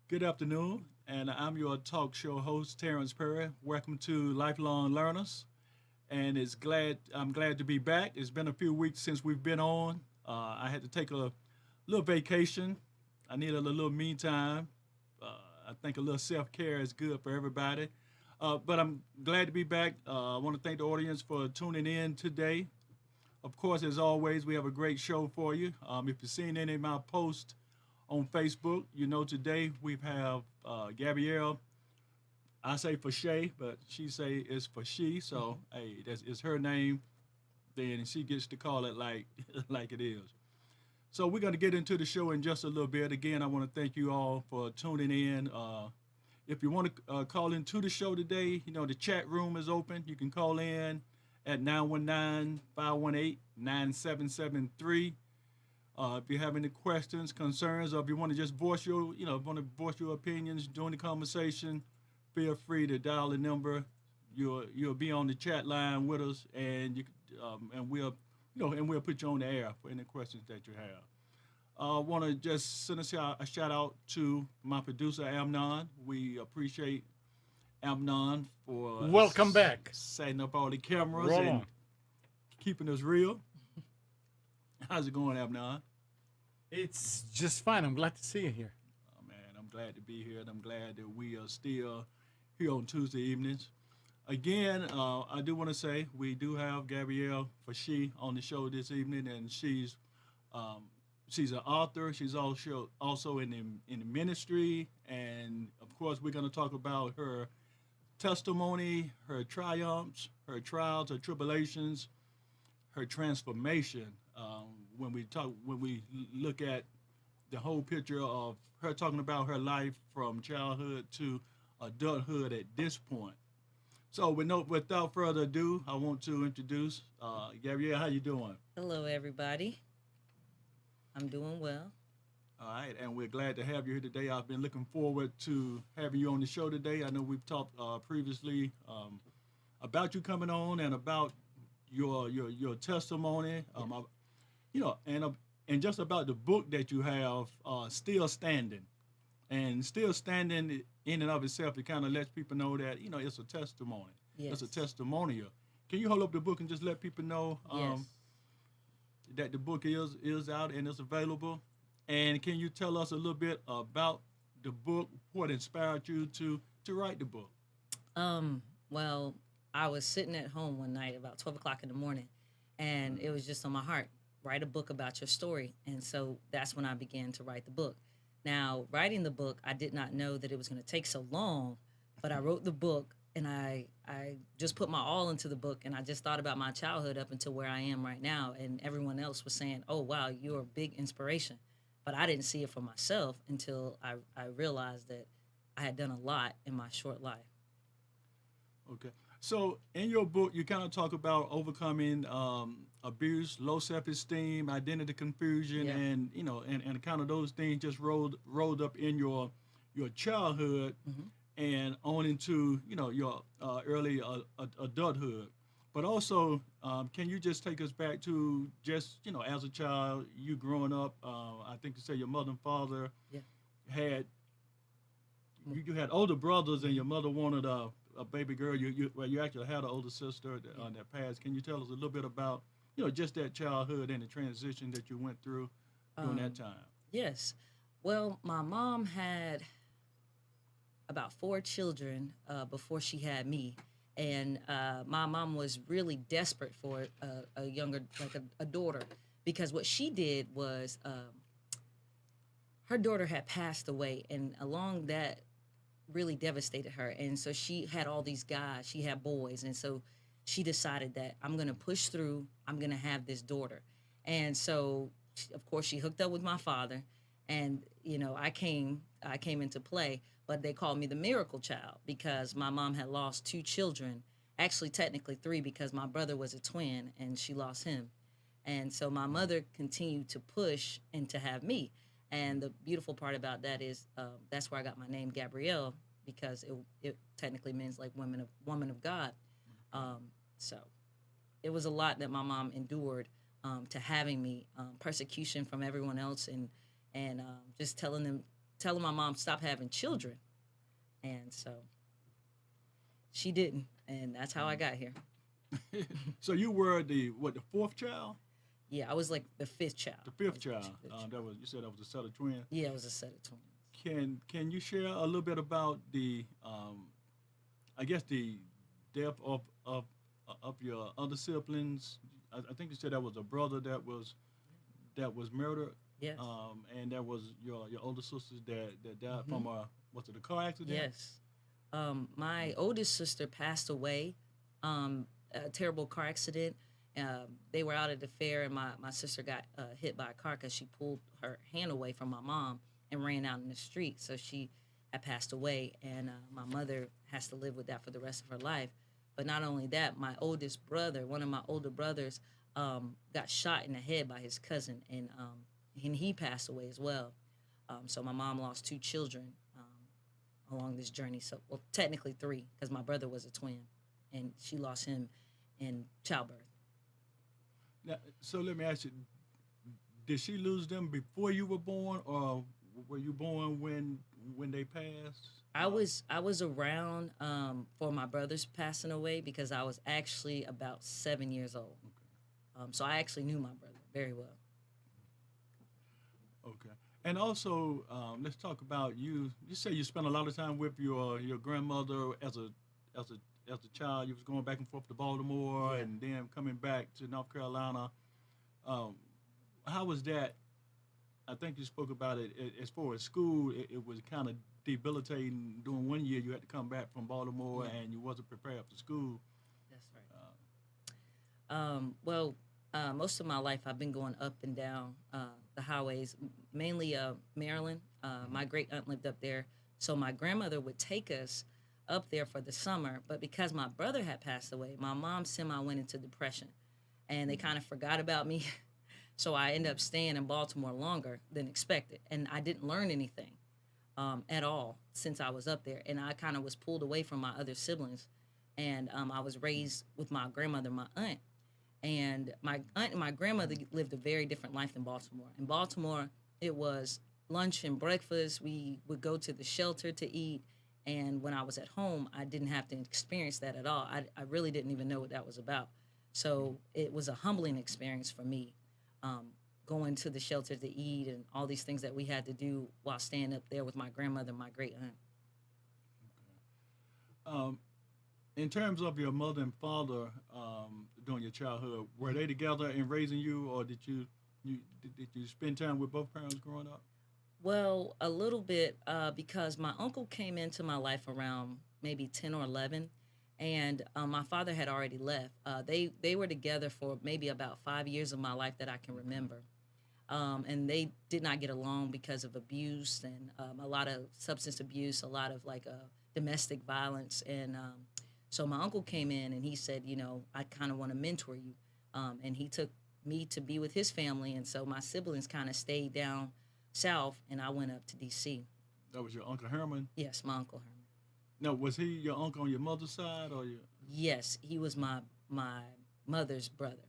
Good afternoon, and I'm your talk show host, Terrence Perry. Welcome to Lifelong Learners, and I'm glad to be back. It's been a few weeks since we've been on. I had to take a little vacation. I needed a little me time. I think a little self care is good for everybody. But I'm glad to be back. I want to thank the audience for tuning in today. Of course, as always, we have a great show for you. If you've seen any of my posts on Facebook, you know today we have Gabrielle. I say Foushee, but she say it's for she. So hey, that's it's her name. Then she gets to call it like like it is. So we're gonna get into the show in just a little bit. Again, I want to thank you all for tuning in. If you want to call into the show today, you know the chat room is open. You can call in at 919-518-9773. If you have any questions, concerns, or if you want to just want to voice your opinions during the conversation, feel free to dial the number. You'll be on the chat line with us, and we'll put you on the air for any questions that you have. I want to just send a shout out to my producer Amnon. We appreciate Amnon for Welcome back. setting up all the cameras Roll and on. keeping us real. How's it going, Amnon? It's just fine. I'm glad to see you here. Oh, man, I'm glad to be here, and I'm glad that we are still here on Tuesday evenings. Again, I do want to say we do have Gabrielle Foushee on the show this evening, and um, she's an author. She's also in the ministry, and of course, we're going to talk about her testimony, her triumphs, her trials, her tribulations, her transformation. When we look at the whole picture of her talking about her life from childhood to adulthood at this point. So, without further ado, I want to introduce Gabrielle. How you doing? Hello, everybody. I'm doing well. All right, and we're glad to have you here today. I've been looking forward to having you on the show today. I know we've talked previously about you coming on and about your testimony. You know, and just about the book that you have, still standing, and still standing in and of itself. It kind of lets people know that it's a testimony. It's a Yes. testimonial. Can you hold up the book and just let people know Yes. that the book is out and it's available? And can you tell us a little bit about the book? What inspired you to write the book? Well, I was sitting at home one night about 12 o'clock in the morning, and it was just on my heart, write a book about your story. And so that's when I began to write the book. Now, writing the book, I did not know that it was going to take so long, but I wrote the book and I just put my all into the book, and I just thought about my childhood up until where I am right now. And everyone else was saying, oh, wow, you're a big inspiration. But I didn't see it for myself until I realized that I had done a lot in my short life. Okay. So in your book, you kind of talk about overcoming abuse, low self-esteem, identity confusion, Yeah. and and kind of those things just rolled up in your childhood Hmm. and on into your early adulthood. But also, can you just take us back to just as a child, you growing up? I think you say your mother and father Yeah. had you had older brothers, and your mother wanted a baby girl. You actually had an older sister Yeah. that passed. Can you tell us a little bit about just that childhood and the transition that you went through during that Um, time? yes. Well, my mom had about four children before she had me. And my mom was really desperate for a younger, like a daughter, because what she did was her daughter had passed away, and along that really devastated her. And so she had all these guys, she had boys, and so she decided that I'm going to push through, I'm going to have this daughter. And so of course she hooked up with my father, and I came into play, but they called me the miracle child because my mom had lost two children, actually technically three, because my brother was a twin and she lost him. And so my mother continued to push and to have me. And the beautiful part about that is that's where I got my name Gabrielle, because it technically means like woman of God. Um, so it was a lot that my mom endured to having me, persecution from everyone else, and just telling them telling my mom stop having children, and so she didn't, and that's how I got here. So you were the fourth child, Yeah, I was like the fifth child. the fifth I was child. the fifth child. That was, you said that was a set of twins. Yeah, it was a set of twins. Can you share a little bit about the I guess the death of your other siblings? I think you said that was a brother that was murdered. Yes. And that was your older sisters that died from was it a car accident? Yes. My oldest sister passed away, a terrible car accident. They were out at the fair, and my sister got hit by a car because she pulled her hand away from my mom and ran out in the street. So she had passed away, and my mother has to live with that for the rest of her life. But not only that, my oldest brother, one of my older brothers, got shot in the head by his cousin, and he passed away as well. So my mom lost two children along this journey. So, well, technically three, because my brother was a twin, and she lost him in childbirth. Now, so let me ask you: did she lose them before you were born, or were you born when they passed? I was around for my brothers passing away because I was actually about 7 years old. So I actually knew my brother very well. Okay. And also, let's talk about you. You say you spent a lot of time with your grandmother as a child. You was going back and forth to Baltimore, Yeah. and then coming back to North Carolina. How was that? I think you spoke about it as far as school. It was kind of debilitating. During one year, you had to come back from Baltimore, Yeah. and you wasn't prepared for school. That's right. Well, most of my life I've been going up and down the highways, mainly Maryland. My great aunt lived up there, so my grandmother would take us up there for the summer. But because my brother had passed away, my mom semi went into depression, and they kind of forgot about me. So I ended up staying in Baltimore longer than expected, and I didn't learn anything at all since I was up there. And I kind of was pulled away from my other siblings, and I was raised with my grandmother, my aunt. And my aunt and my grandmother lived a very different life than Baltimore. In Baltimore, it was lunch and breakfast. We would go to the shelter to eat. And when I was at home, I didn't have to experience that at all. I really didn't even know what that was about. So it was a humbling experience for me, going to the shelter to eat and all these things that we had to do while staying up there with my grandmother and my great aunt. In terms of your mother and father during your childhood, were they together in raising you, or did you spend time with both parents growing up? Well, a little bit because my uncle came into my life around maybe 10 or 11, and my father had already left. They were together for maybe about 5 years of my life that I can remember. And they did not get along because of abuse and a lot of substance abuse, a lot of domestic violence. And so my uncle came in and he said, I kind of want to mentor you. And he took me to be with his family. And so my siblings kind of stayed down south, and I went up to D.C. That was your Uncle Herman? Yes, my Uncle Herman. No, was he your uncle on your mother's side, or your? Yes, he was my mother's brother,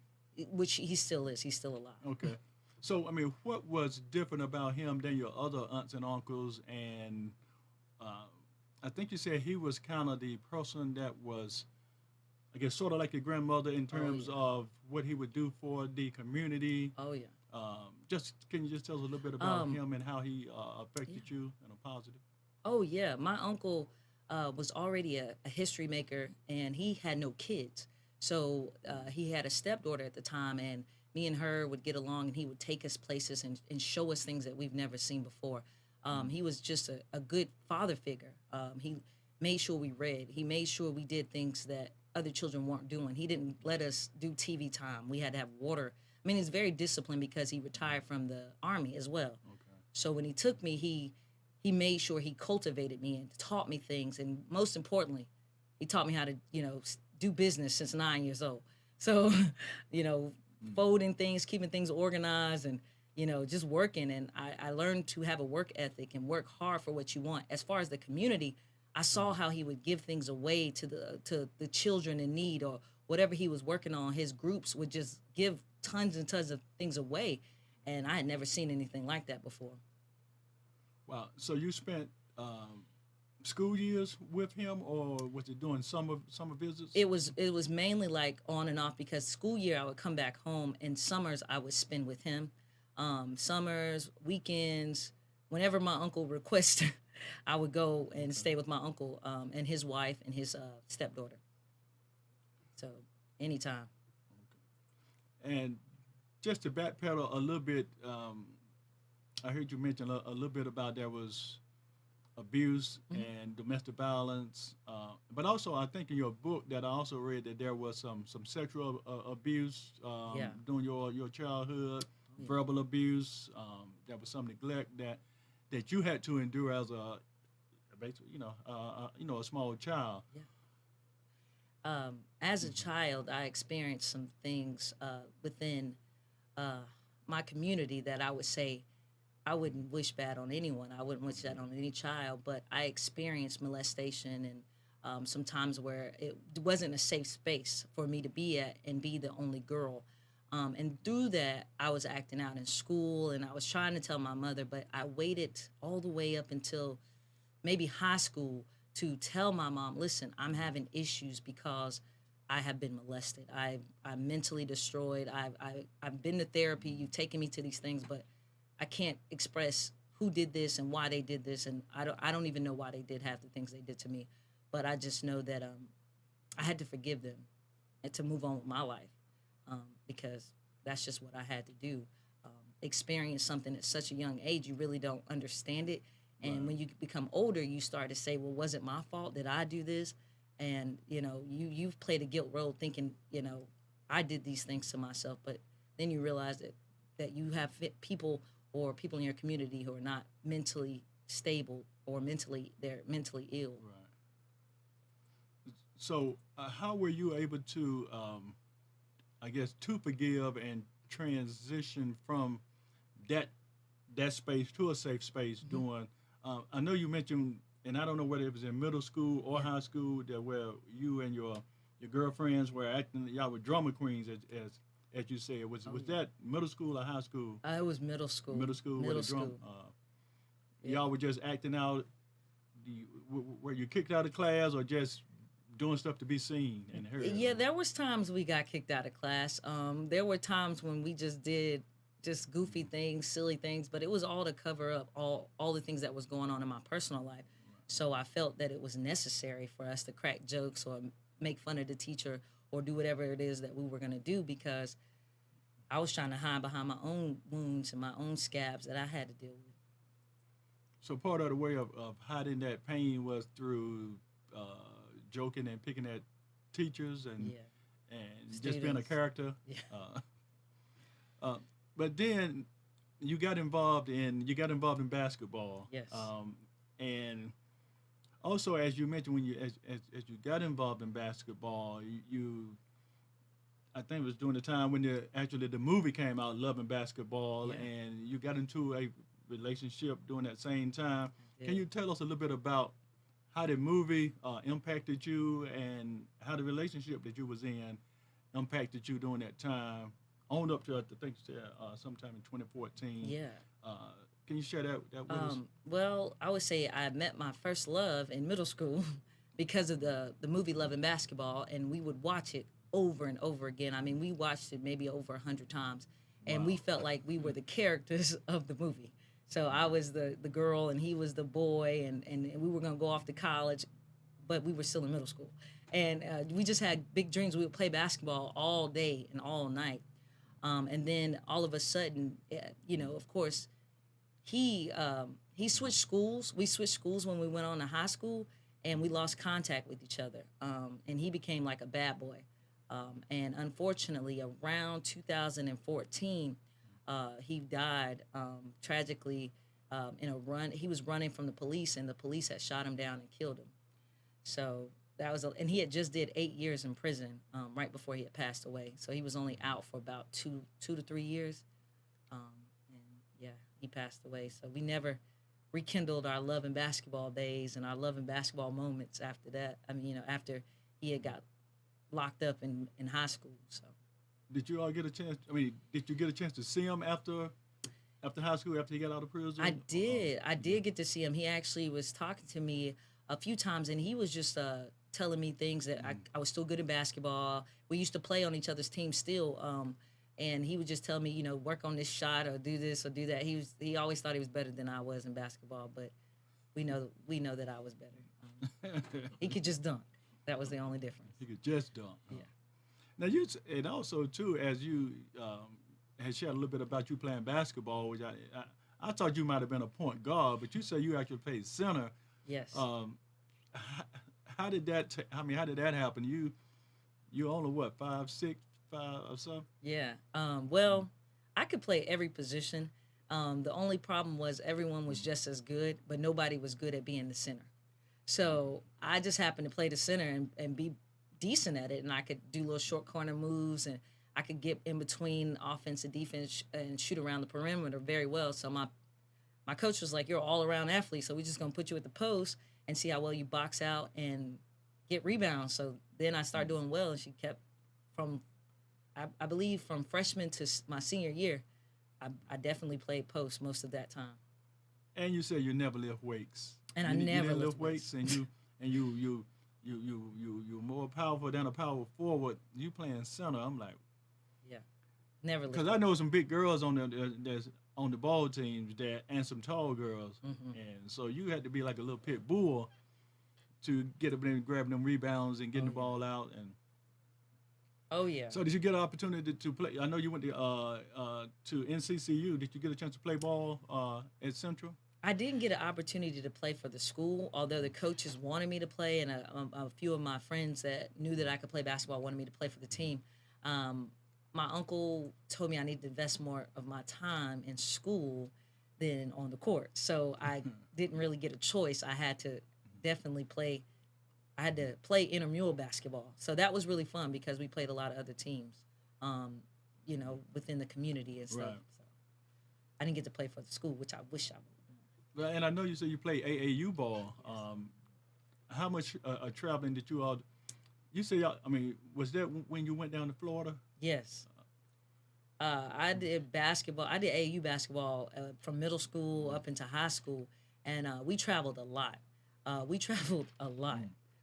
which he still is. He's still alive. Okay. So, I mean, what was different about him than your other aunts and uncles? And I think you said he was kind of the person that was, I guess, sort of like your grandmother in terms of what he would do for the community. Oh, yeah. Can you just tell us a little bit about him and how he affected you in a positive? Oh, yeah. My uncle was already a history maker, and he had no kids. So he had a stepdaughter at the time, and me and her would get along, and he would take us places and show us things that we've never seen before. He was just a good father figure. He made sure we read. He made sure we did things that other children weren't doing. He didn't let us do TV time. We had to have water. I mean, he's very disciplined because he retired from the Army as well. Okay. So when he took me, he made sure he cultivated me and taught me things. And most importantly, he taught me how to, do business since 9 years old. So, folding things, keeping things organized, and, just working. And I learned to have a work ethic and work hard for what you want. As far as the community, I saw how he would give things away to the children in need, or whatever he was working on. His groups would just give tons and tons of things away. And I had never seen anything like that before. Wow. So you spent school years with him, or was it doing summer visits? It was mainly like on and off because school year I would come back home and summers I would spend with him. Summers, weekends, whenever my uncle requested, I would go and Okay. stay with my uncle and his wife and his stepdaughter. So anytime. And just to backpedal a little bit, I heard you mention a little bit about there was abuse Mhm. and domestic violence, but also I think in your book that I also read that there was some sexual abuse Yeah. during your childhood, Oh, yeah. verbal abuse. There was some neglect that you had to endure as a basically a small child. Yeah. As a child, I experienced some things within uh, my community that I would say I wouldn't wish bad on anyone. I wouldn't wish that on any child, but I experienced molestation and some times where it wasn't a safe space for me to be at and be the only girl. And through that, I was acting out in school and I was trying to tell my mother, but I waited all the way up until maybe high school to tell my mom, listen, I'm having issues because I have been molested. I'm mentally destroyed. I've been to therapy. You've taken me to these things, but I can't express who did this and why they did this, and I don't even know why they did half the things they did to me, but I just know that I had to forgive them and to move on with my life because that's just what I had to do. Experience something at such a young age, you really don't understand it, and Right. when you become older, you start to say, "Well, was it my fault? Did I do this?" And you've played a guilt role, thinking I did these things to myself, but then you realize that you have people or people in your community who are not mentally stable or they're mentally ill. Right. So how were you able to, I guess, to forgive and transition from that that space to a safe space Hmm. doing I know you mentioned and I don't know whether it was in middle school or Yeah. high school that where you and your girlfriends were acting y'all were drama queens as you said Oh was yeah. that middle school or high school It was middle school. middle school where the Middle drum school. Yeah. y'all were just acting out were you kicked out of class or just doing stuff to be seen and heard Yeah, there was times we got kicked out of class. There were times when we just did just goofy things, silly things, but it was all to cover up all the things that was going on in my personal life. So I felt that it was necessary for us to crack jokes or make fun of the teacher or do whatever it is that we were going to do because I was trying to hide behind my own wounds and my own scabs that I had to deal with. so part of the way of hiding that pain was through uh, joking and picking at teachers Yeah, and just being a students. character. Yeah. Uh, uh, but then you got involved in basketball, Yes. and also as you mentioned when as you got involved in basketball, you I think it was during the time when the movie came out, Loving Basketball, Yeah. and you got into a relationship during that same time. I Can did. you tell us a little bit about how the movie impacted you and how the relationship that you was in impacted you during that time, on up to I think you said sometime in 2014. Yeah. Uh, can you share that with us? Well, I would say I met my first love in middle school because of the movie Love and Basketball, and we would watch it over and over again. I mean, we watched it maybe over 100 times, and we Wow. felt like we were the characters of the movie. So I was the girl, and he was the boy, and we were gonna go off to college, but we were still in middle school, and we just had big dreams. We would play basketball all day and all night, and then all of a sudden, of course he switched schools. We switched schools when we went on to high school, and we lost contact with each other. And he became like a bad boy. And unfortunately, around 2014, he died tragically in a run. He was running from the police, and the police had shot him down and killed him. So that was, and he had just did 8 years in prison right before he had passed away. So he was only out for about two to 3 years. And yeah, he passed away. So we never rekindled our love and basketball days and our love and basketball moments after that. I mean, after he had got locked up in high school. So Did you all get a chance? I mean, did you get a chance to see him after after high school, after he got out of prison? I did get to see him. He actually was talking to me a few times, and he was just telling me things that I was still good in basketball. We used to play on each other's team still, and he would just tell me, work on this shot or do this or do that. He always thought he was better than I was in basketball, but we know that I was better. He could just dunk. That was the only difference. He could just dunk. Yeah. Now and also too, as you had shared a little bit about you playing basketball, which I thought you might have been a point guard, but you say you actually played center. Yes. How did that? How did that happen? You only what 5'6", 5 or something? Yeah. Well, I could play every position. The only problem was everyone was just as good, but nobody was good at being the center. So I just happened to play the center and be decent at it, and I could do little short corner moves, and I could get in between offense and defense and shoot around the perimeter very well. So my coach was like, "You're an all-around athlete, so we're just gonna put you at the post and see how well you box out and get rebounds." So then I started doing well, and she kept I believe from freshman to my senior year, I definitely played post most of that time. And you said you never lift weights. And you, I never you didn't lift weights, and you're more powerful than a power forward. You playing center. I'm like, Yeah, never lift. because I know some big girls there's on the ball teams and some tall girls, and so you had to be like a little pit bull to get up there and grab them rebounds and getting the ball out. And Oh yeah. so did you get an opportunity to play? I know you went to NCCU. Did you get a chance to play ball at Central? I didn't get an opportunity to play for the school, although the coaches wanted me to play, and a few of my friends that knew that I could play basketball wanted me to play for the team. My uncle told me I needed to invest more of my time in school than on the court, so I didn't really get a choice. I had to definitely play. I had to play intramural basketball, so that was really fun because we played a lot of other teams, within the community and stuff. Right. So I didn't get to play for the school, which I wish I would. Well, and I know you said you play AAU ball. How much traveling did you all? You say, was that when you went down to Florida? Yes. I did basketball. I did AAU basketball from middle school up into high school, and we traveled a lot.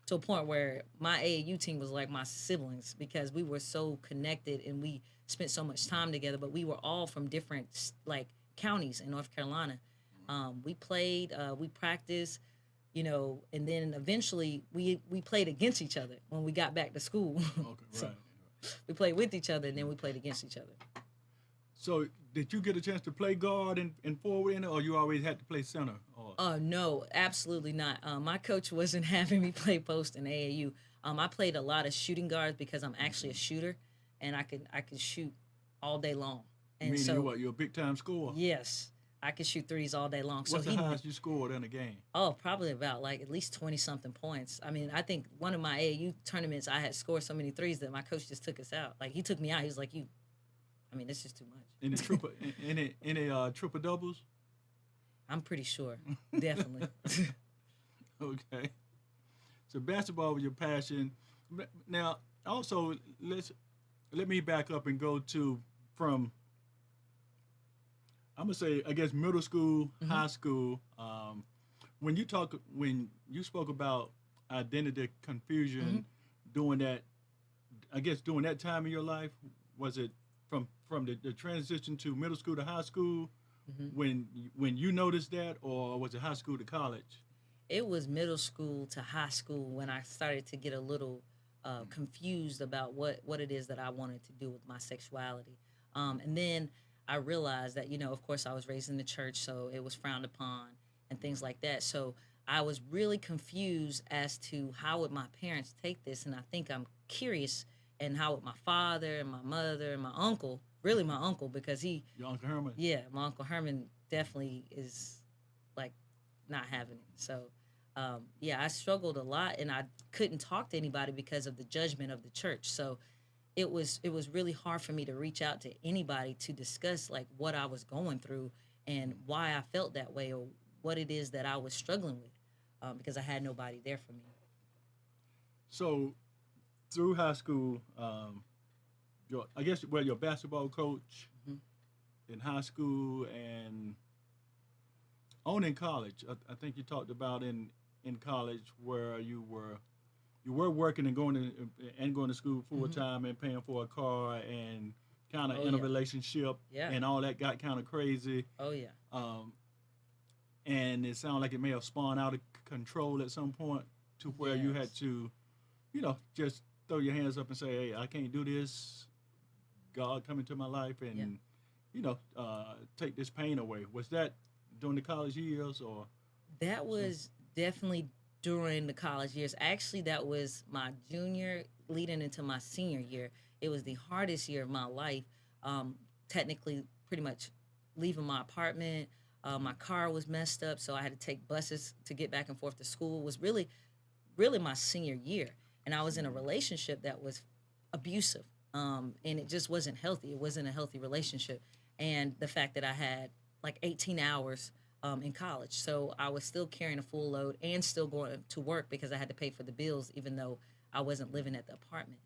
To a point where my AAU team was like my siblings because we were so connected and we spent so much time together. But we were all from different counties in North Carolina. We played, we practiced, and then eventually we played against each other when we got back to school. Okay, So right. we played with each other and then we played against each other. So did you get a chance to play guard and forward, or you always had to play center? Or No, absolutely not. My coach wasn't having me play post in AAU. I played a lot of shooting guards because I'm actually a shooter, and I could shoot all day long. And meaning so you're a big time scorer? yes, I could shoot threes all day long. So What's the highest you scored in a game? probably about at least 20 something points. I mean, I think one of my AAU tournaments I had scored so many threes that my coach just took us out. Like he took me out. He was like, it's just too much. Any triple doubles? I'm pretty sure, definitely. Okay. So basketball was your passion. Now, also let me back up and go to from I'm gonna say I guess middle school, high school. When you spoke about identity confusion during that time in your life, was it from the transition to middle school to high school when you noticed that, or was it high school to college? It was middle school to high school when I started to get a little confused about what it is that I wanted to do with my sexuality. And then I realized that, of course I was raised in the church, so it was frowned upon and things like that. So I was really confused as to how would my parents take this, and I think I'm curious, and how would my father and my mother and my uncle, really my uncle, because Your Uncle Herman? yeah, my Uncle Herman definitely is not having it. So, I struggled a lot, and I couldn't talk to anybody because of the judgment of the church. So, it was really hard for me to reach out to anybody to discuss what I was going through and why I felt that way or what it is that I was struggling with, because I had nobody there for me. So, through high school, your basketball coach in high school and on in college. I think you talked about in college where you were working and going to school full Hmm. time and paying for a car and kind of Oh in a yeah, relationship yeah. and all that got kind of crazy. Oh yeah. Um, and it sounded like it may have spun out of control at some point to where you had Yes. to, just throw your hands up and say, "Hey, I can't do this. God, come into my life Yeah. and take this pain away." Was that during the college years or That some? was definitely during the college years. Actually, that was my junior leading into my senior year. It was the hardest year of my life. Um, Technically, pretty much leaving my apartment. My car was messed up, so I had to take buses to get back and forth to school. It was really my senior year, and I was in a Senior. relationship that was abusive, and it just wasn't healthy. It wasn't a healthy relationship, and the fact that I had like 18 hours in college, so I was still carrying a full load and still going to work because I had to pay for the bills, even though I wasn't living at the apartment.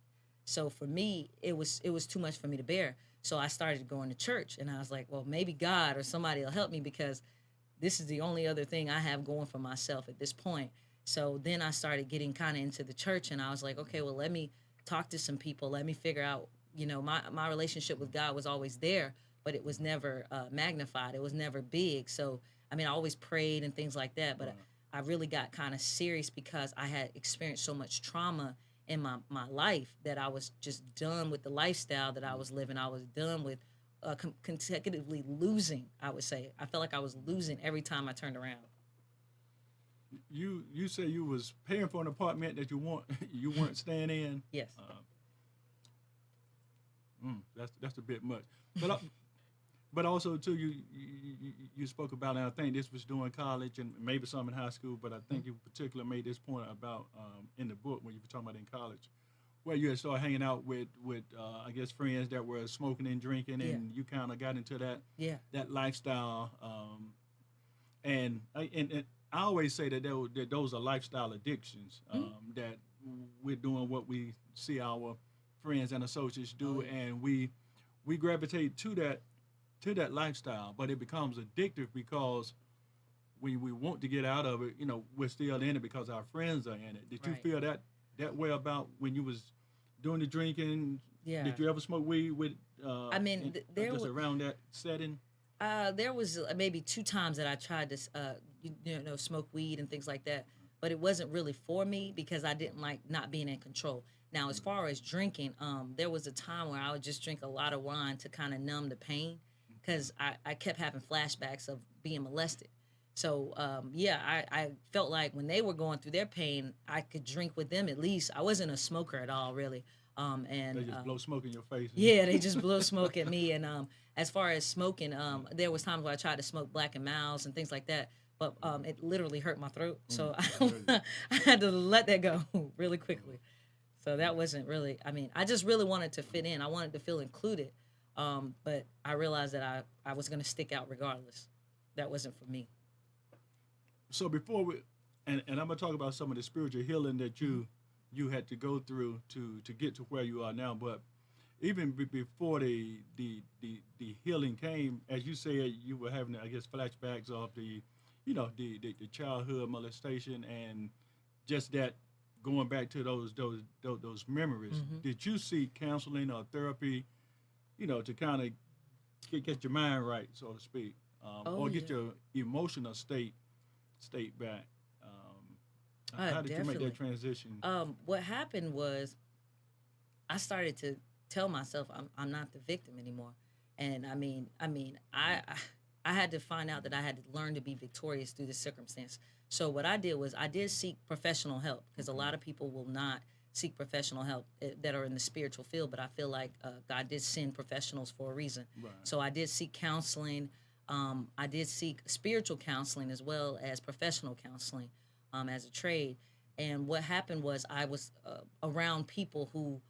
So for me, it was too much for me to bear. So I started going to church, and I was like, well, maybe God or somebody will help me because this is the only other thing I have going for myself at this point. So then I started getting kind of into the church, and I was like, okay, well, let me talk to some people. Let me figure out, my relationship with God was always there, but it was never magnified. It was never big. So, I mean, I always prayed and things like that, but Right. I really got kind of serious because I had experienced so much trauma in my life that I was just done with the lifestyle that I was living. I was done with consecutively losing. I would say I felt like I was losing every time I turned around. You say you was paying for an apartment that you weren't staying in. Yes. Uh, that's a bit much. But but also too you spoke about, and I think this was during college and maybe some in high school, but I think you particularly made this point about in the book when you were talking about in college, where you had started hanging out with I guess friends that were smoking and drinking, Yeah. and you kind of got into Yeah. that lifestyle. And I always say that those are lifestyle addictions. Mhm. That we're doing what we see our friends and associates Oh do, yeah. and we gravitate to that lifestyle, but it becomes addictive because we want to get out of it. We're still in it because our friends are in it. Did you Right. feel that way about when you was doing the drinking? Yeah. Did you ever smoke weed with I mean, I guess around that setting? there was maybe two times that I tried to, smoke weed and things like that, but it wasn't really for me because I didn't like not being in control. Now, as far as drinking, there was a time where I would just drink a lot of wine to kind of numb the pain because I kept having flashbacks of being molested. So, yeah, I felt like when they were going through their pain, I could drink with them at least. I wasn't a smoker at all, really. They And just blow smoke in your face. Yeah, they just blow smoke at me. And as far as smoking, there was times where I tried to smoke Black and Miles and things like that, but it literally hurt my throat, so I heard you. I had to let that go really quickly. So that wasn't really. I mean, I just really wanted to fit in. I wanted to feel included, but I realized that I was going to stick out regardless. That wasn't for me. So before and I'm gonna talk about some of the spiritual healing that Hmm. you had to go through to get to where you are now. But even before the healing came, as you said, you were having, I guess, flashbacks of the childhood molestation and just that going back to those memories. Hmm. Did you seek counseling or therapy, to kind of get your mind right, so to speak, Oh or yeah, get your emotional state back? How did you make that definitely. transition? What happened was I started to tell myself I'm not the victim anymore, and I had to find out that I had to learn to be victorious through this circumstance. So what I did was I did seek professional help because a Okay. lot of people will not seek professional help that are in the spiritual field, but I feel like God did send professionals for a reason. Right. So I did seek counseling. I did seek spiritual counseling as well as professional counseling as a trade. And what happened was I was around people who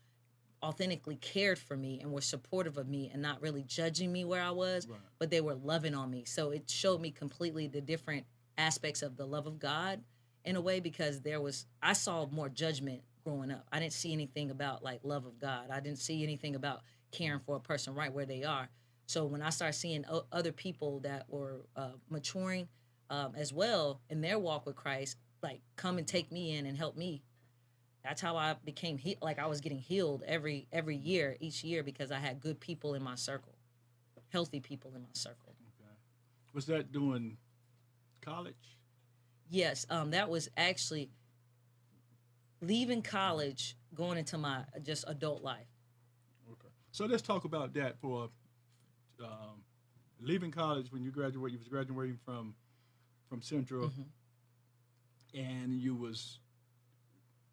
authentically cared for me and were supportive of me and not really judging me where I was, Right. but they were loving on me. So it showed me completely the different aspects of the love of God in a way because I saw more judgment growing up. I didn't see anything about like love of God. I didn't see anything about caring for a person right where they are. So when I started seeing other people that were maturing as well in their walk with Christ, like come and take me in and help me. That's how I became like I was getting healed every year, each year, because I had good people in my circle, healthy people in my circle. Okay. Was that during college? Yes, that was actually leaving college, going into my just adult life. Okay. So let's talk about that for um, leaving college when you graduate. You was graduating from Central, and you was,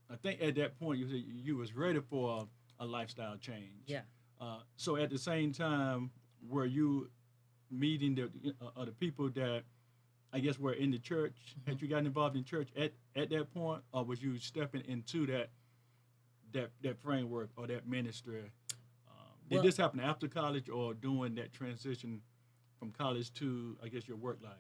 I think at that point you said you was ready for a lifestyle change. Yeah. So at the same time, were you meeting the people that I guess were in the church? Had you gotten involved in church at that point, or was you stepping into that framework or that ministry? Did Well, this happen after college or during that transition from college to I guess your work life?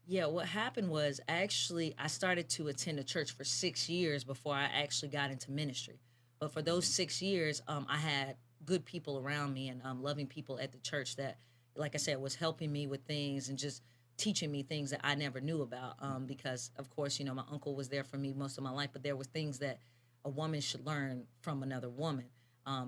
yeah, what happened was actually I started to attend a church for 6 years before I actually got into ministry. But for those 6 years, I had good people around me and loving people at the church that, like I said, was helping me with things and just teaching me things that I never knew about. Because, of course, my uncle was there for me most of my life, but there were things that a woman should learn from another woman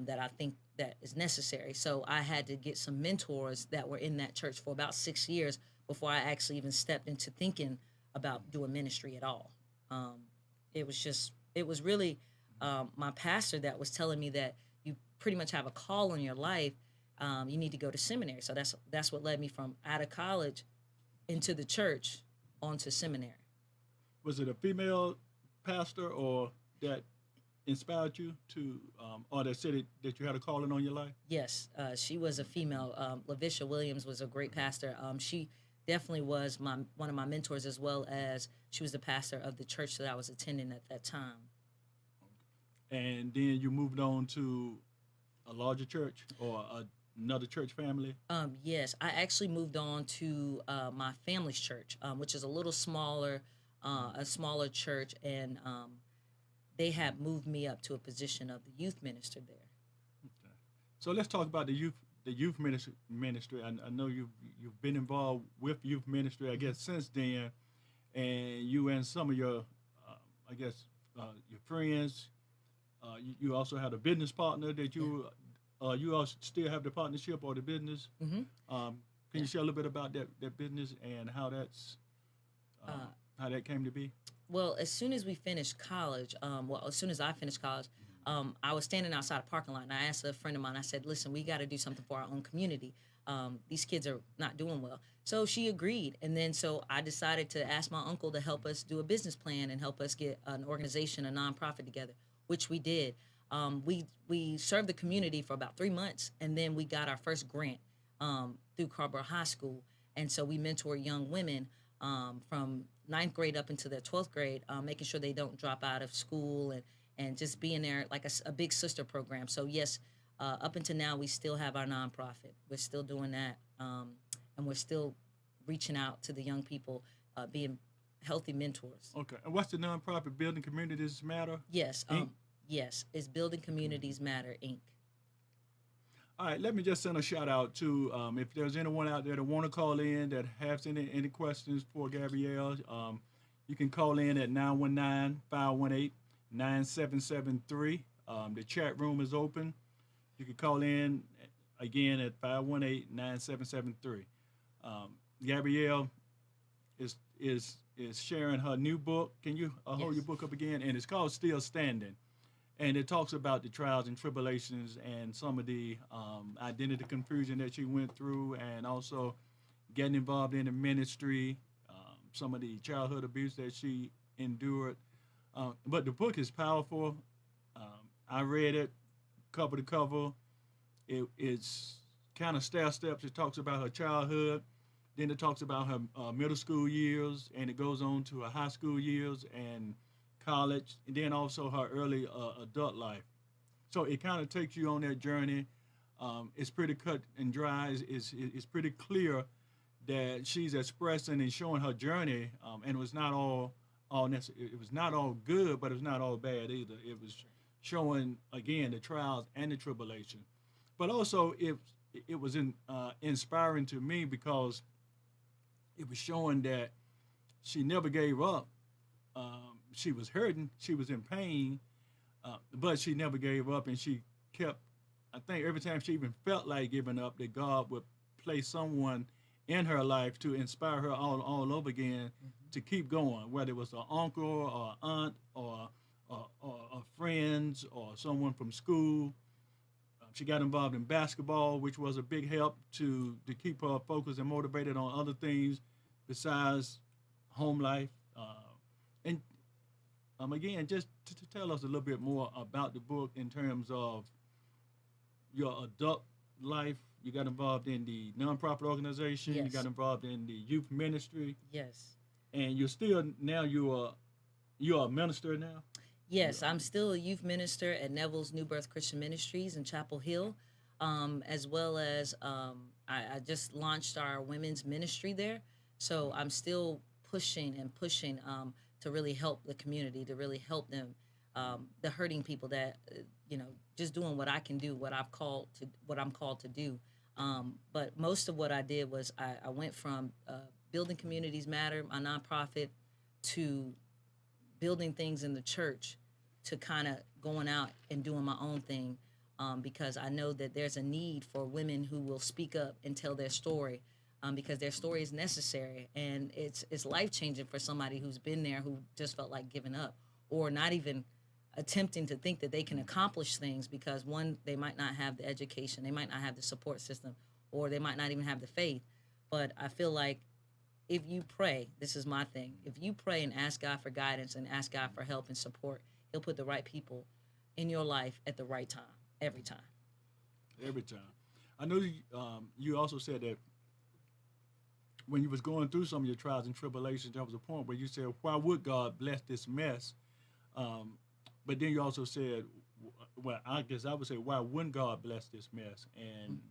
that I think that is necessary. So I had to get some mentors that were in that church for about 6 years before I actually even stepped into thinking about doing ministry at all. Um, it was really my pastor that was telling me that you pretty much have a call in your life. You need to go to seminary. So that's what led me from out of college into the church onto seminary. Was it a female pastor or that inspired you to, or that said that you had a calling on your life? Yes, she was a female. Lavisha Williams was a great pastor. She definitely was one of my mentors, as well as she was the pastor of the church that I was attending at that time. And then you moved on to a larger church or another church family? Yes, I actually moved on to my family's church, which is a little smaller, a smaller church, and they had moved me up to a position of the youth minister there. Okay. So let's talk about the youth ministry. I know you've been involved with youth ministry, I guess, since then, and you and some of your, I guess, your friends. You also had a business partner that Yeah. you also still have the partnership or the business. hmm Can Yeah. you share a little bit about that business and how Uh, how that came to be? well, as soon as we finished college, as soon as I finished college, I was standing outside a parking lot and I asked a friend of mine, I said, listen, we got to do something for our own community. These kids are not doing well. So she agreed. And then so I decided to ask my uncle to help us do a business plan and help us get an organization, a nonprofit together, which we did. We served the community for about 3 months, and then we got our first grant through Carborough High School. And so we mentor young women from ninth grade up into their 12th grade, making sure they don't drop out of school and just being there like a big sister program. So, yes, up until now, we still have our nonprofit. We're still doing that. And we're still reaching out to the young people, being healthy mentors. Okay. And what's the nonprofit Building Communities Matter? Yes. Inc. Yes. It's Building Communities Matter, Inc. All right, let me just send a shout out to if there's anyone out there that want to call in that has any questions for Gabrielle, you can call in at 919-518-9773. The chat room is open. You can call in again at 518-9773. Gabrielle is sharing her new book. Can you hold your Yes. book up again? And it's called Still Standing, and it talks about the trials and tribulations and some of the identity confusion that she went through, and also getting involved in the ministry, some of the childhood abuse that she endured. But the book is powerful. I read it cover to cover. It's kind of stair steps. It talks about her childhood, then it talks about her middle school years, and it goes on to her high school years and college, and then also her early adult life. So it kind of takes you on that journey. It's pretty cut and dry. It's pretty clear that she's expressing and showing her journey, and it was not all necessary. It was not all good, but it was not all bad either. It was showing again the trials and the tribulation, but also it was inspiring to me because it was showing that she never gave up. She was hurting, she was in pain, but she never gave up, and she kept. I think every time she even felt like giving up, that God would place someone in her life to inspire her all over again to keep going, whether it was an uncle or an aunt or friends or someone from school. She got involved in basketball, which was a big help to keep her focused and motivated on other things besides home life. And again, just to tell us a little bit more about the book in terms of your adult life. You got involved in the nonprofit organization. You Yes. got involved in the youth ministry, Yes. and you're still now you're a minister now. Yes, I'm still a youth minister at Neville's New Birth Christian Ministries in Chapel Hill, as well as I just launched our women's ministry there. So I'm still pushing and pushing to really help the community, to really help them, the hurting people that just doing what I can do, what I'm called to do. But most of what I did was I went from building communities matter, my nonprofit, to building things in the church, to kind of going out and doing my own thing, because I know that there's a need for women who will speak up and tell their story, because their story is necessary, and it's life changing for somebody who's been there, who just felt like giving up or not even attempting to think that they can accomplish things, because one, they might not have the education, they might not have the support system, or they might not even have the faith. But I feel like if you pray, this is my thing, if you pray and ask God for guidance and ask God for help and support, He'll put the right people in your life at the right time, every time. Every time. I know you also said that when you was going through some of your trials and tribulations, there was a point where you said, "Why would God bless this mess?" But then you also said, "Well, I guess I would say, why wouldn't God bless this mess?" And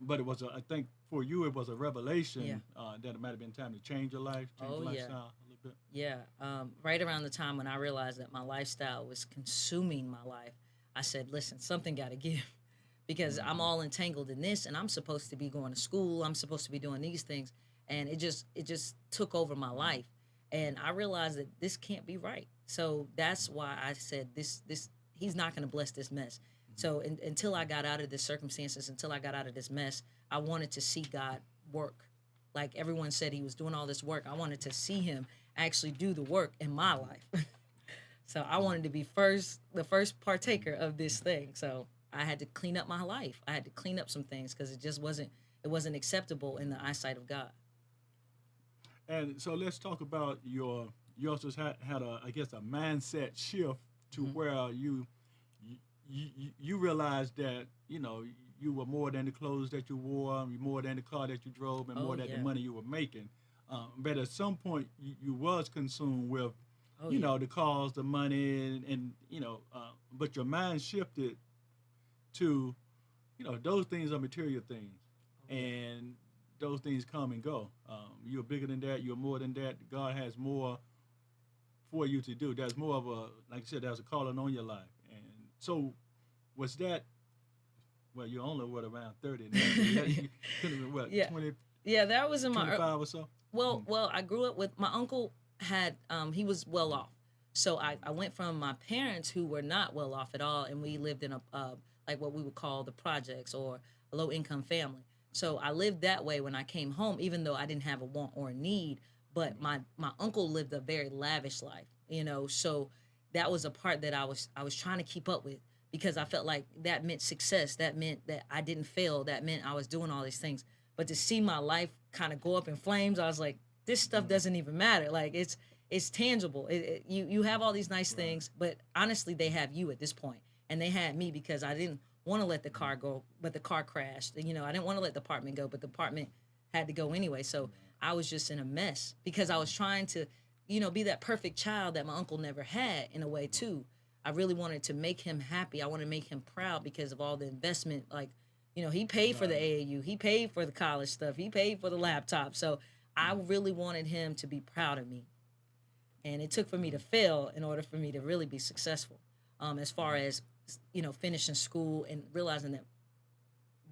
but it was, I think, for you, it was a revelation that it might have been time to change your life, change your lifestyle a little bit. Yeah. Right around the time when I realized that my lifestyle was consuming my life, I said, listen, something got to give, because I'm all entangled in this, and I'm supposed to be going to school. I'm supposed to be doing these things. And it just took over my life. And I realized that this can't be right. So that's why I said this He's not going to bless this mess. So until I got out of the circumstances, until I got out of this mess, I wanted to see God work. Like everyone said, He was doing all this work. I wanted to see Him actually do the work in my life. So I wanted to be the first partaker of this thing. So I had to clean up my life. I had to clean up some things, because it wasn't acceptable in the eyesight of God. And so let's talk about you also had a mindset shift to where you realized that you were more than the clothes that you wore, more than the car that you drove, and more than the money you were making. But at some point, you was consumed with the cars, the money, and but your mind shifted to those things are material things, and those things come and go. You're bigger than that. You're more than that. God has more for you to do. There's more of like I said, there's a calling on your life. And so, was that? Well, you're only around 30 now. So you could have been 20, Yeah, that was in my 25 or so. Well, I grew up with my uncle. He was well off, so I went from my parents, who were not well off at all, and we lived in a like what we would call the projects, or a low income family. So I lived that way when I came home, even though I didn't have a want or a need. But my uncle lived a very lavish life, So that was a part that I was trying to keep up with, because I felt like that meant success. That meant that I didn't fail. That meant I was doing all these things. But to see my life kind of go up in flames, I was like, this stuff doesn't even matter. Like it's tangible. You have all these nice things, but honestly, they have you at this point, and they had me, because I didn't want to let the car go, but the car crashed. I didn't want to let the apartment go, but the apartment had to go anyway. So I was just in a mess, because I was trying to, be that perfect child that my uncle never had, in a way too. I really wanted to make him happy. I wanted to make him proud because of all the investment. Like, he paid for the AAU, he paid for the college stuff, he paid for the laptop. So I really wanted him to be proud of me. And it took for me to fail in order for me to really be successful, as far as, finishing school and realizing that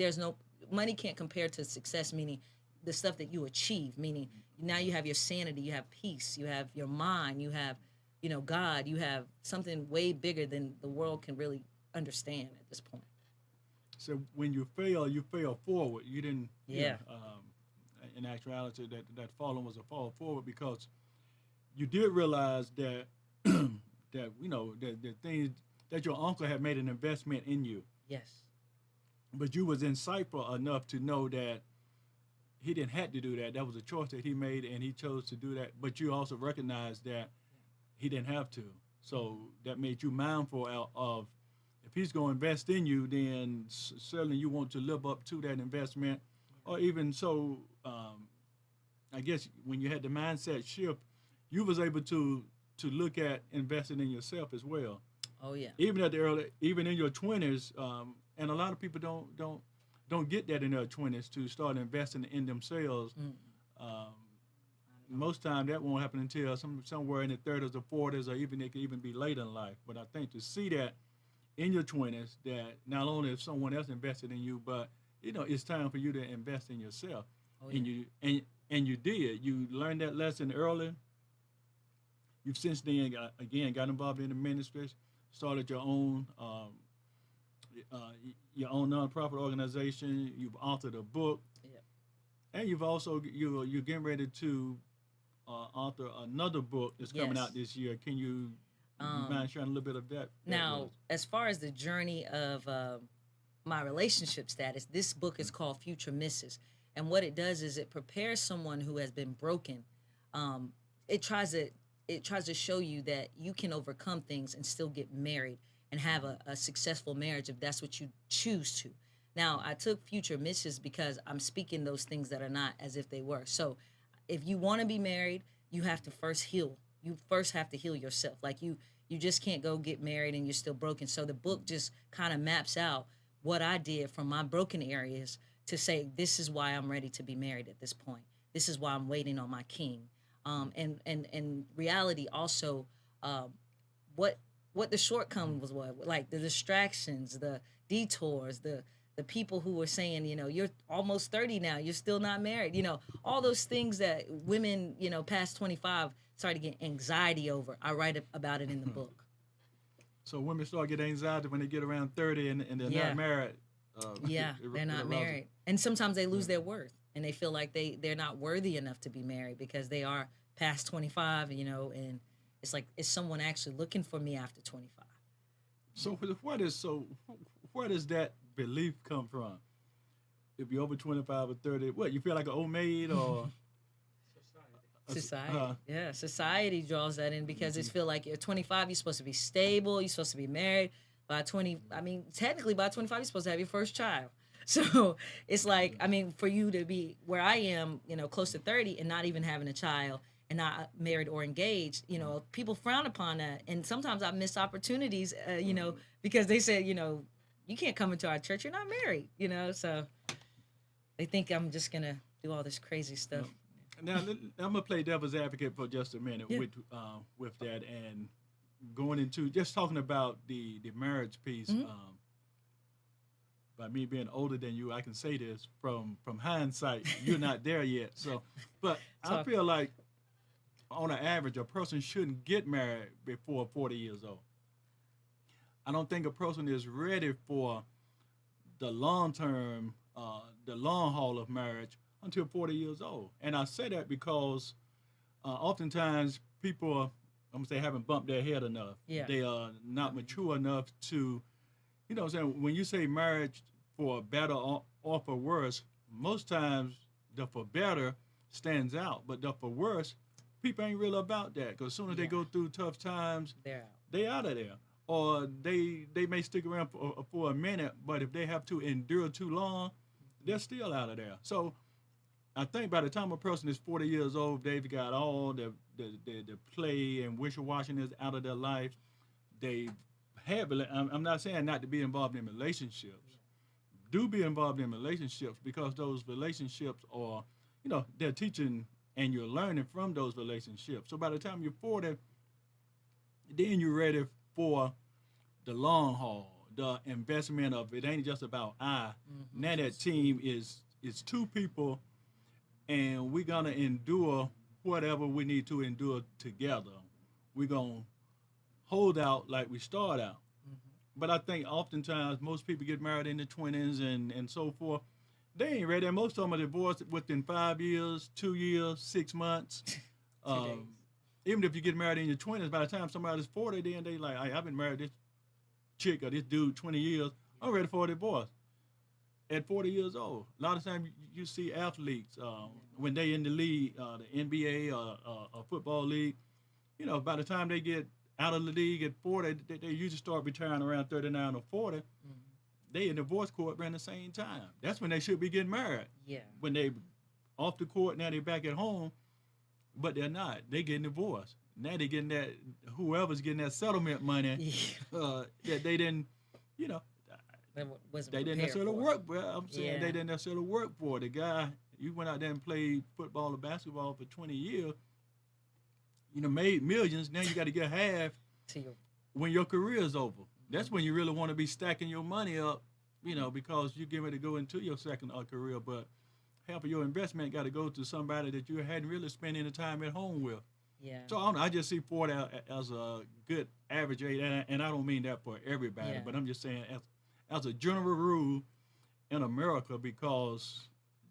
there's no money can't compare to success, meaning the stuff that you achieve, meaning now you have your sanity, you have peace, you have your mind, you have, God, you have something way bigger than the world can really understand at this point. So when you fail forward. You didn't. Yeah. In actuality, that falling was a fall forward because you did realize that that things that your uncle had made an investment in you, Yes. but you was insightful enough to know that he didn't have to do that. That was a choice that he made, and he chose to do that. But you also recognized that he didn't have to. So that made you mindful of if he's going to invest in you, then certainly you want to live up to that investment, or even so. I guess when you had the mindset shift, you was able to look at investing in yourself as well. Oh yeah. Even in your 20s, and a lot of people don't get that in their 20s to start investing in themselves. Um, Most time that won't happen until somewhere in the 30s or 40s, or even it could even be later in life. But I think to see that in your 20s, that not only if someone else invested in you, but it's time for you to invest in yourself. Oh And yeah. you did. You learned that lesson early. You've since then got involved in the ministries, started uh, your own nonprofit organization. You've authored a book, Yeah. and you've also you're getting ready to author another book that's coming Yes. out this year. Can you Um, mind sharing a little bit of that with Now, us? as far as the journey of my relationship status, this book is called Future Misses. And what it does is it prepares someone who has been broken. Um, it tries to show you that you can overcome things and still get married and have a successful marriage if that's what you choose to. Now, I took Future Misses because I'm speaking those things that are not as if they were. So, if you want to be married, you have to first heal. You first have to heal yourself. Like you just can't go get married and you're still broken. So the book just kind of maps out what I did from my broken areas to say this is why I'm ready to be married at this point. This is why I'm waiting on my king. And reality also, um, what what the shortcomings was, like the distractions, the detours, the people who were saying, you're almost 30 now, you're still not married, all those things that women, past 25 start to get anxiety over. I write about it in the book. So women start getting anxiety when they get around 30 and they're not Yeah. married. Yeah, they're It not arouses. married. And sometimes they Yeah. lose their worth and they feel like they're not worthy enough to be married because they are past 25, and it's like, is someone actually looking for me after 25? So where does that belief come from? If you're over 25 or 30, what you feel like an old maid or Society. Yeah, society draws that in because it's feel like you're 25, you're supposed to be stable, you're supposed to be married. By 20, I mean, technically by 25, you're supposed to have your first child. So it's like, I mean, for you to be where I am, close to 30 and not even having a child and not married or engaged, people frown upon that. And sometimes I miss opportunities, because they said, you can't come into our church, you're not married, so they think I'm just going to do all this crazy stuff. now I'm gonna play devil's advocate for just a minute Yeah. with that and going into just talking about the marriage piece. Mhm. By me being older than you, I can say this from hindsight. You're not there yet, so but I So, feel like on an average, a person shouldn't get married before 40 years old. I don't think a person is ready for the long haul of marriage until 40 years old. And I say that because oftentimes people, I'm gonna say, haven't bumped their head enough. yeah. They are not mature enough to, what I'm saying, when you say marriage for better or for worse, most times the for better stands out, but the for worse, people ain't really about that because as soon as they Yeah. go through tough times, They're out. they out of there. Or they may stick around for a minute, but if they have to endure too long, they're still out of there. So I think by the time a person is 40 years old, they've got all the play and wishy-washiness out of their life. They have. I'm not saying not to be involved in relationships. Do be involved in relationships because those relationships are, they're teaching and you're learning from those relationships. So by the time you're 40, then you're ready for the long haul. the investment of it ain't just about I. Now that team is two people, and we're gonna endure whatever we need to endure together. We're gonna hold out like we start out. But I think oftentimes most people get married in their 20s and so forth. They ain't ready. And most of them are divorced within 5 years, 2 years, 6 months. 2 days. Even if you get married in your 20s, by the time somebody's 40, then they like, hey, I've been married to this chick or this dude 20 years. I'm ready for a divorce. At 40 years old, a lot of times you see athletes when they in the league, the NBA or football league. You know, by the time they get out of the league at 40, they usually start retiring around 39 or 40. They in divorce court around the same time. That's when they should be getting married. Yeah. When they off the court, now they back at home, but they're not. They getting divorced. Now they getting that, whoever's getting that settlement money that they didn't, you know, Wasn't they didn't prepared necessarily for. work. Well, I'm saying Yeah. they didn't necessarily work for it. The guy, you went out there and played football or basketball for 20 years, you know, made millions. Now you got to get half To your, when your career is over. That's when you really want to be stacking your money up, you know, because you're getting ready to go into your second career. But half of your investment got to go to somebody that you hadn't really spent any time at home with. yeah. So I don't know, I just see 40 as a good average age, and I don't mean that for everybody, Yeah. but I'm just saying as a general rule in America, because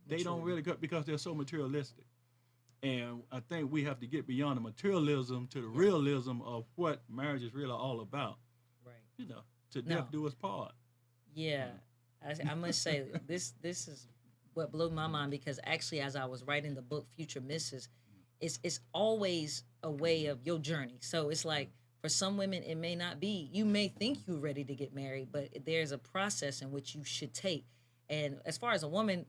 they don't really because they're so materialistic. And I think we have to get beyond the materialism to the realism of what marriage is really all about. Right. You know, to No. death do us part. Yeah, I must say this is what blew my mind, because actually, as I was writing the book Future Misses, it's always a way of your journey. So it's like, for some women it may not be. You may think you're ready to get married, but there's a process in which you should take. And as far as a woman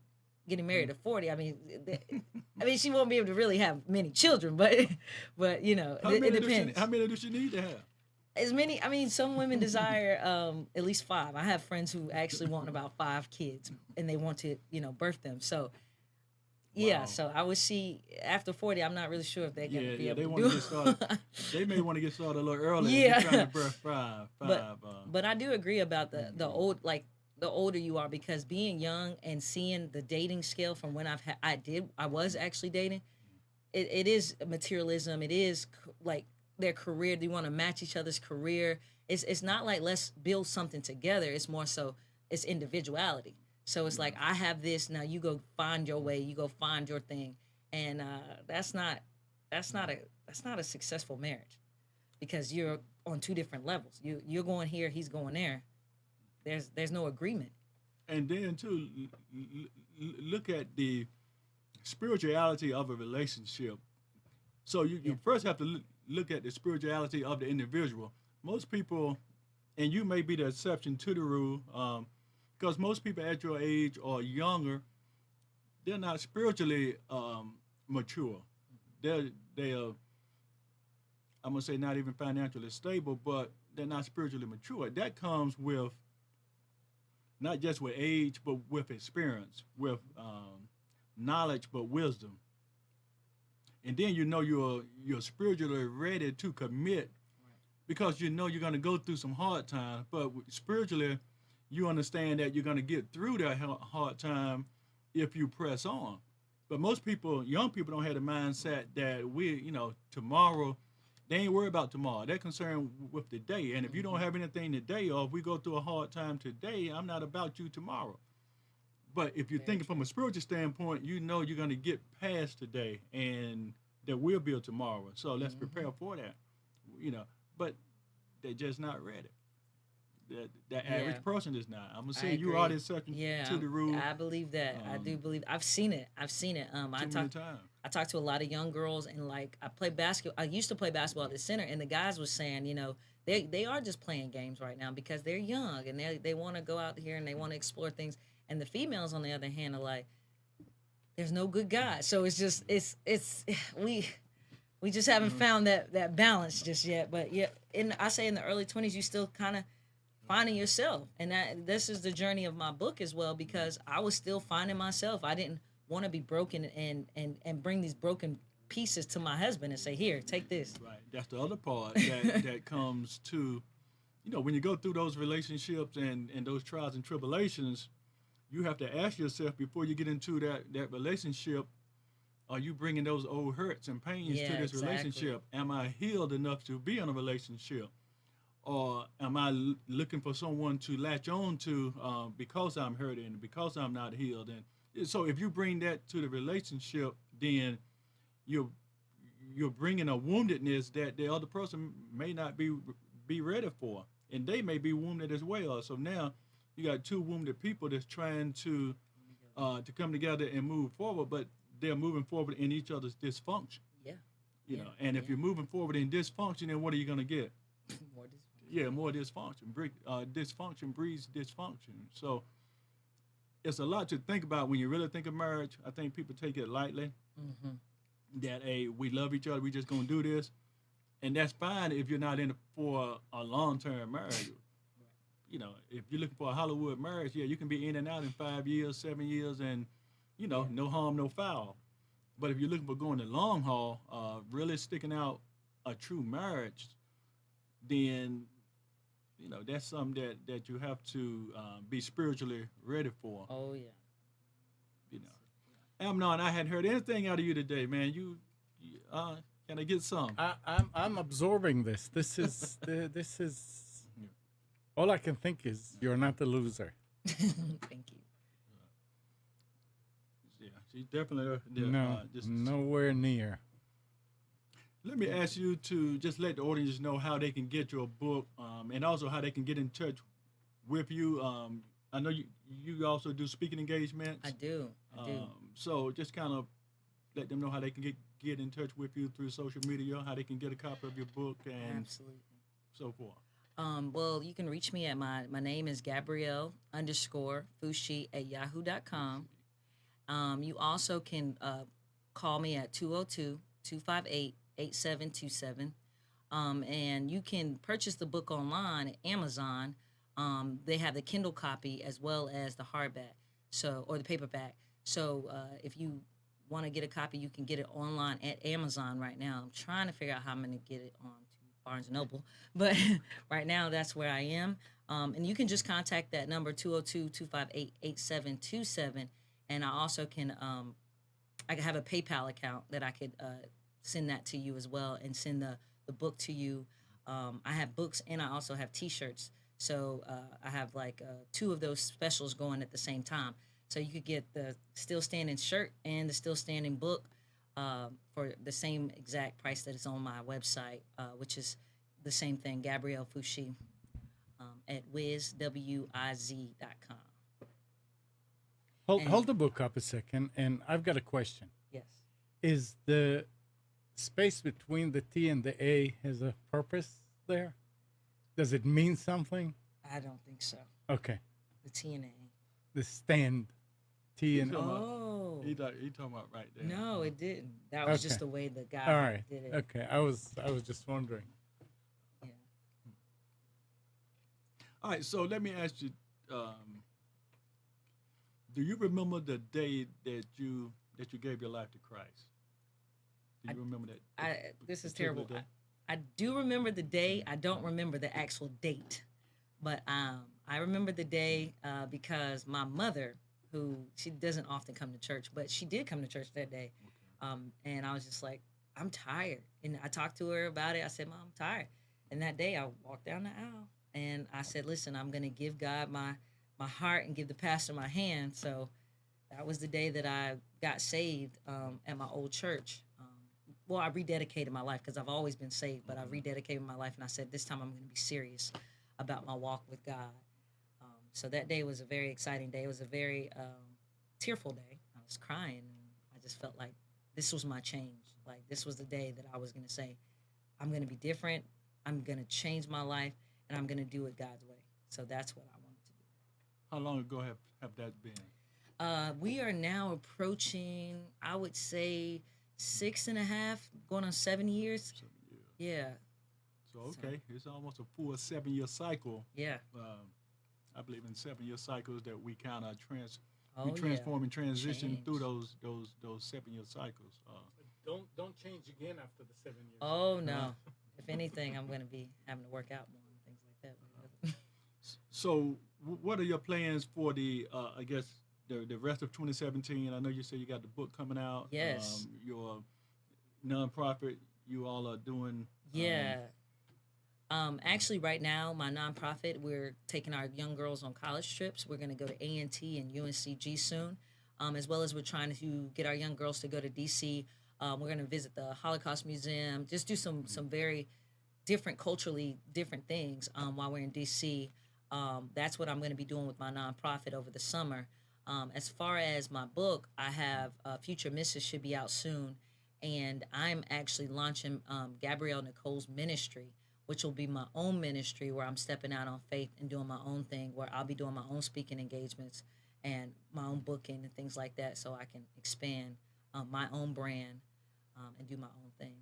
getting married at 40, I mean, she won't be able to really have many children, but you know, it depends. How many does she need to have? As many, I mean, some women desire at least 5. I have friends who actually want about 5 kids, and they want to, you know, birth them. So, yeah. Wow. So I would see after 40, I'm not really sure if they're gonna be They able want to to do get started. They may want to get started a little earlier. Yeah. They're trying to birth five. But I do agree about the old, like, the older you are, because being young and seeing the dating scale from when I was actually dating, it is materialism. It is like their career. They want to match each other's career. It's not like let's build something together. It's more so it's individuality. So it's like, I have this, now you go find your way. You go find your thing, and that's not a successful marriage, because you're on 2 different levels. You're going here, he's going there. There's no agreement. And then too, look at the spirituality of a relationship. So you first have to look at the spirituality of the individual. Most people, and you may be the exception to the rule, because most people at your age or younger, they're not spiritually mature. They're I'm gonna say not even financially stable, but they're not spiritually mature. That comes with not just with age, but with experience, with knowledge, but wisdom. And then you know you're spiritually ready to commit, because you know you're going to go through some hard times. But spiritually, you understand that you're going to get through that hard time if you press on. But most people, young people, don't have the mindset that tomorrow. They ain't worried about tomorrow. They're concerned with the day. And if you don't have anything today, or if we go through a hard time today, I'm not about you tomorrow. But if you're thinking from a spiritual standpoint, you know you're going to get past today, and there will be a tomorrow. So let's prepare for that. You know, but they're just not ready. The average person is not. I'm gonna say you are the exception to the rule. I believe that. I do believe. I've seen it. Too many times. I talked to a lot of young girls, and like I play basketball. I used to play basketball at the center, and the guys was saying, you know, they are just playing games right now because they're young and they want to go out here and they want to explore things. And the females, on the other hand, are like, there's no good guys. So it's just we just haven't found that balance just yet. But yeah, I say in the early 20s, you still kind of finding yourself, and this is the journey of my book as well, because I was still finding myself. I didn't want to be broken and bring these broken pieces to my husband and say, here, take this. Right. That's the other part that comes to when you go through those relationships and those trials and tribulations, you have to ask yourself before you get into that relationship, are you bringing those old hurts and pains to Yeah, this exactly. relationship? Am I healed enough to be in a relationship? Or am I looking for someone to latch on to because I'm hurting, because I'm not healed? And so if you bring that to the relationship, then you're you're bringing a woundedness that the other person may not be ready for, and they may be wounded as well. So now you got two wounded people that's trying to come together and move forward, but they're moving forward in each other's dysfunction. Yeah, You yeah, know, and if yeah. you're moving forward in dysfunction, then what are you going to get? More dysfunction. Yeah, more dysfunction. Dysfunction breeds dysfunction. So it's a lot to think about when you really think of marriage. I think people take it lightly Mm-hmm. that, hey, we love each other, we just gonna do this, and that's fine if you're not in it for a long-term marriage. If you're looking for a Hollywood marriage, yeah, you can be in and out in 5 years, 7 years, and Yeah, no harm, no foul. But if you're looking for going the long haul, really sticking out a true marriage, then that's something that you have to be spiritually ready for. oh yeah. You know, Amnon, I hadn't heard anything out of you today, man. Can I get some? I'm absorbing this. This is all I can think is you're not a loser. Thank you. Yeah, she's definitely No, just. nowhere near. Let me ask you to just let the audience know how they can get your book, and also how they can get in touch with you. I know you also do speaking engagements. I do. I do. So just kind of let them know how they can get in touch with you through social media, how they can get a copy of your book, and Absolutely. so forth. Well, you can reach me at my name is Gabrielle underscore Foushee at yahoo.com. You also can call me at 202-258-8727. And you can purchase the book online at Amazon. They have the Kindle copy as well as the hardback, or the paperback. So if you want to get a copy, you can get it online at Amazon right now. I'm trying to figure out how I'm going to get it on to Barnes and Noble, but right now that's where I am. And you can just contact that number 202-258-8727. And I also can I have a PayPal account that I could send that to you as well, and send the book to you. I have books and I also have T-shirts. So I have like two of those specials going at the same time. So you could get the Still Standing shirt and the Still Standing book for the same exact price that is on my website, which is the same thing, Gabrielle Foushee at wizwiz.com. Hold And the book up a second, and I've got a question. yes, Is the space between the T and the A has a purpose there? Does it mean something? I don't think so. Okay. The TNA. The stand T He's and talking about, Oh. he talking about right there. No, it didn't. That was just Okay. the way the guy All right. did it. Okay. I was just wondering. Yeah. All right, so let me ask you: do you remember the day that you gave your life to Christ? Do you remember that? This is particular terrible. day? I do remember the day. I don't remember the actual date, but I remember the day because my mother, who she doesn't often come to church, but she did come to church that day, and I was just like, I'm tired, and I talked to her about it. I said, Mom, I'm tired, and that day I walked down the aisle and I said, listen, I'm gonna give God my heart and give the pastor my hand. So that was the day that I got saved at my old church. Well, I rededicated my life because I've always been saved, but I rededicated my life, and I said this time I'm going to be serious about my walk with God. So that day was a very exciting day. It was a very tearful day. I was crying, and I just felt like this was my change. Like this was the day that I was going to say, I'm going to be different. I'm going to change my life, and I'm going to do it God's way. So that's what I wanted to do. How long ago have that been? We are now approaching, I would say, 6.5, going on 7 years. 7 years. Yeah, So okay, it's almost a full 7 year cycle. yeah. I believe in 7 year cycles that we kind of we Oh, yeah. transform and transition Change. through those 7 year cycles. Don't change again after the 7 years. Oh, no. If anything, I'm going to be having to work out more and things like that. So, what are your plans for the? I guess the rest of 2017. I know you said you got the book coming out. Yes. Your nonprofit, you all are doing. Yeah. Actually, right now, my nonprofit, we're taking our young girls on college trips. We're going to go to A&T and UNCG soon, as well as we're trying to get our young girls to go to DC. We're going to visit the Holocaust Museum, just do some very different culturally different things while we're in DC. That's what I'm going to be doing with my nonprofit over the summer. As far as my book, I have Future Misses should be out soon, and I'm actually launching Gabrielle Nicole's ministry, which will be my own ministry where I'm stepping out on faith and doing my own thing, where I'll be doing my own speaking engagements and my own booking and things like that, so I can expand my own brand and do my own thing.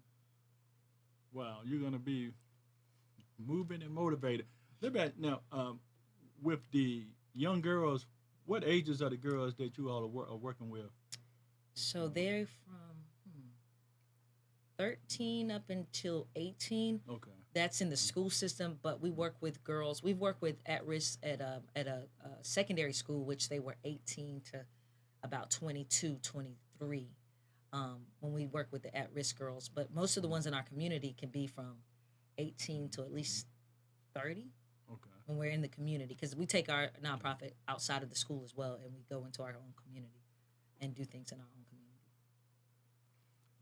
Wow, you're gonna be moving and motivated. Let me ask now, with the young girls, what ages are the girls that you all are working with? So they're from 13 up until 18. Okay. That's in the school system, but we work with girls. We've worked with at risk at a secondary school, which they were 18 to about 22, 23. When we work with the at risk girls, but most of the ones in our community can be from 18 to at least 30 Okay. when we're in the community, because we take our nonprofit outside of the school as well, and we go into our own community and do things in our own community.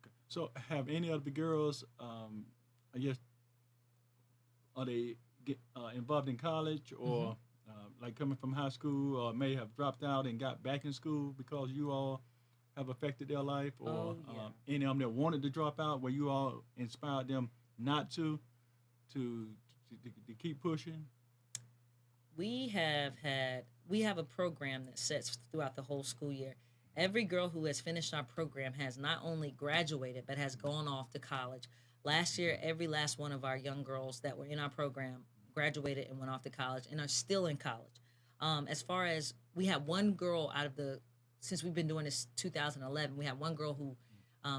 Okay. So, have any of the girls, I guess, are they involved in college or like coming from high school, or may have dropped out and got back in school because you all have affected their life, or Oh, yeah. any of them that wanted to drop out, where you all inspired them not to to keep pushing? We have a program that sets throughout the whole school year. Every girl who has finished our program has not only graduated but has gone off to college. Last year, every last one of our young girls that were in our program graduated and went off to college and are still in college. As far as we have one girl out of the since we've been doing this 2011, we have one girl who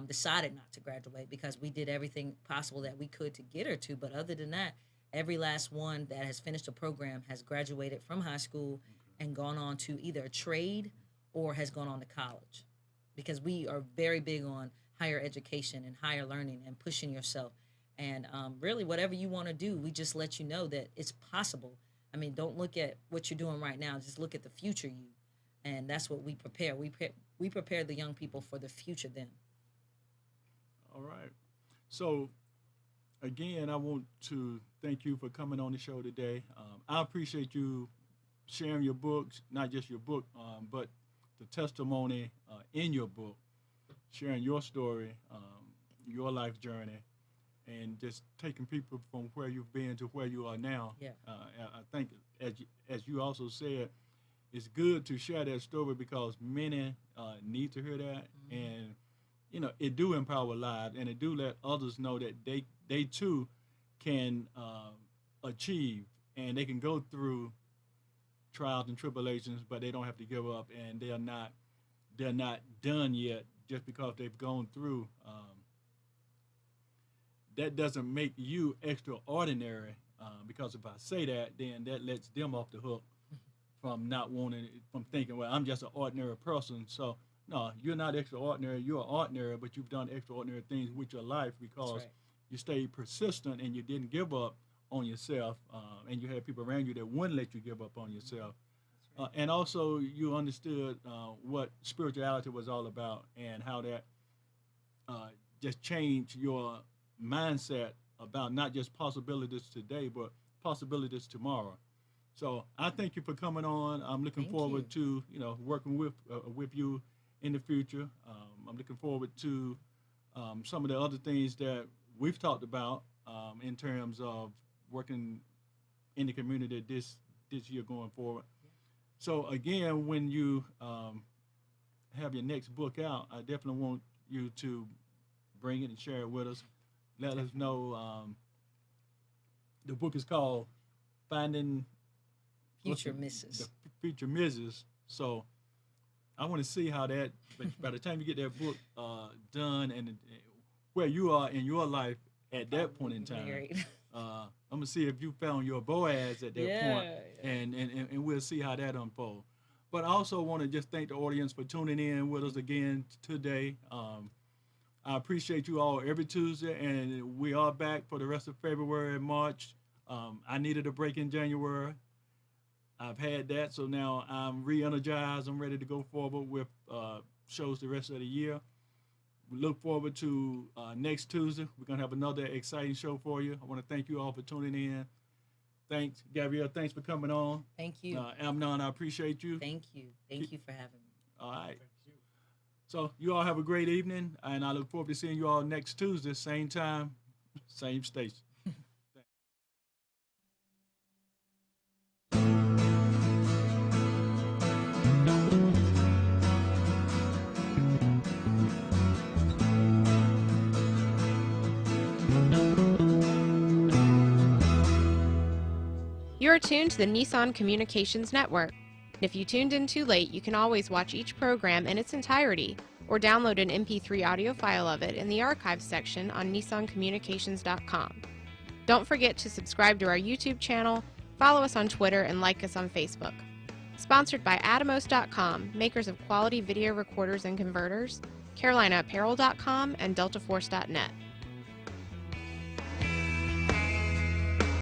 decided not to graduate because we did everything possible that we could to get her to. But other than that, every last one that has finished a program has graduated from high school and gone on to either a trade or has gone on to college, because we are very big on higher education and higher learning and pushing yourself. And really, whatever you want to do, we just let you know that it's possible. I mean, don't look at what you're doing right now. Just look at the future you. And that's what we prepare. We prepare the young people for the future them. All right. So, again, I want to thank you for coming on the show today. I appreciate you sharing your books, not just your book, but the testimony in your book, sharing your story, your life journey, and just taking people from where you've been to where you are now. Yeah. I think, as you also said, it's good to share that story because many need to hear that, and it do empower lives, and it do let others know that they too can achieve, and they can go through trials and tribulations, but they don't have to give up, and they're not done yet just because they've gone through. That doesn't make you extraordinary, because if I say that, then that lets them off the hook from not wanting, from thinking, well, I'm just an ordinary person. So no, you're not extraordinary. You're ordinary, but you've done extraordinary things with your life because right. you stayed persistent and you didn't give up on yourself, and you had people around you that wouldn't let you give up on yourself. And also, you understood what spirituality was all about and how that just changed your mindset about not just possibilities today, but possibilities tomorrow. So I thank you for coming on. I'm looking Thank forward to working with you in the future. I'm looking forward to some of the other things that we've talked about in terms of working in the community this year going forward. So again, when you have your next book out, I definitely want you to bring it and share it with us. Let us know. The book is called Finding Future Misses. The Future Misses. So I want to see how that. But by the time you get that book done and where you are in your life at that point in time, Married. I'm gonna see if you found your Boaz at that point, Yeah. and we'll see how that unfolds. But I also want to just thank the audience for tuning in with us again today. I appreciate you all every Tuesday, and we are back for the rest of February and March. I needed a break in January. I've had that, so now I'm re-energized. I'm ready to go forward with shows the rest of the year. We look forward to next Tuesday. We're gonna have another exciting show for you. I want to thank you all for tuning in. Thanks, Gabrielle. Thanks for coming on. Thank you. Amnon, I appreciate you. Thank you. Thank you for having me. All right. So you all have a great evening, and I look forward to seeing you all next Tuesday, same time, same station. You're tuned to the Nissan Communications Network. If you tuned in too late, you can always watch each program in its entirety or download an MP3 audio file of it in the archives section on nissancommunications.com. Don't forget to subscribe to our YouTube channel, follow us on Twitter, and like us on Facebook. Sponsored by Atomos.com, makers of quality video recorders and converters, CarolinaApparel.com, and DeltaForce.net.